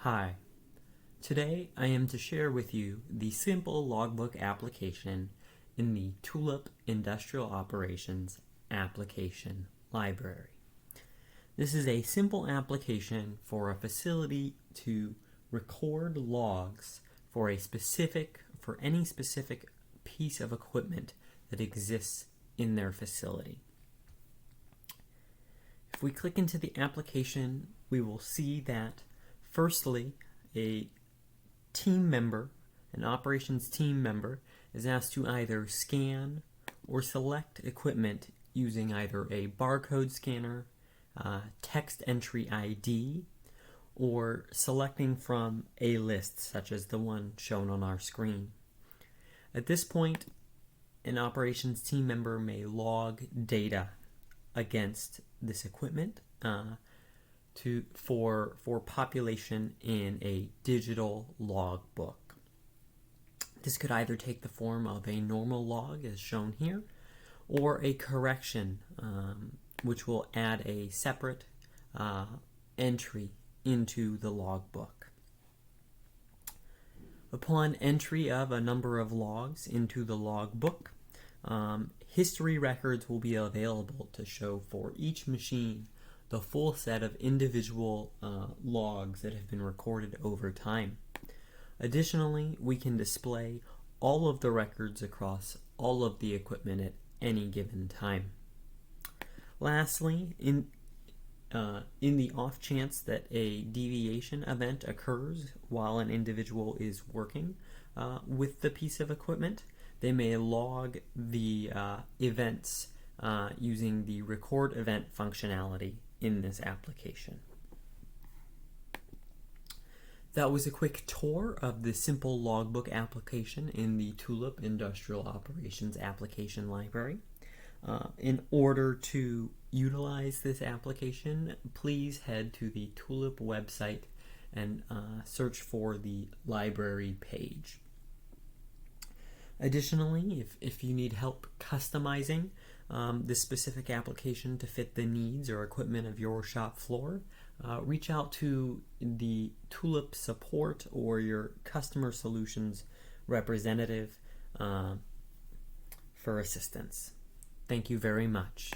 Hi, today I am to share with you the simple logbook application in the Tulip Industrial Operations application library. This is a simple application for a facility to record logs for any specific piece of equipment that exists in their facility. If we click into the application, we will see that firstly, an operations team member, is asked to either scan or select equipment using either a barcode scanner, text entry ID, or selecting from a list such as the one shown on our screen. At this point, an operations team member may log data against this equipment for population in a digital logbook. This could either take the form of a normal log as shown here, or a correction, which will add a separate entry into the logbook. Upon entry of a number of logs into the logbook, history records will be available to show for each machine the full set of individual logs that have been recorded over time. Additionally, we can display all of the records across all of the equipment at any given time. Lastly, in the off chance that a deviation event occurs while an individual is working with the piece of equipment, they may log the events using the record event functionality in this application. That was a quick tour of the simple logbook application in the Tulip Industrial Operations application library. In order to utilize this application, please head to the Tulip website and search for the library page. Additionally, if you need help customizing this specific application to fit the needs or equipment of your shop floor, reach out to the Tulip support or your customer solutions representative for assistance. Thank you very much.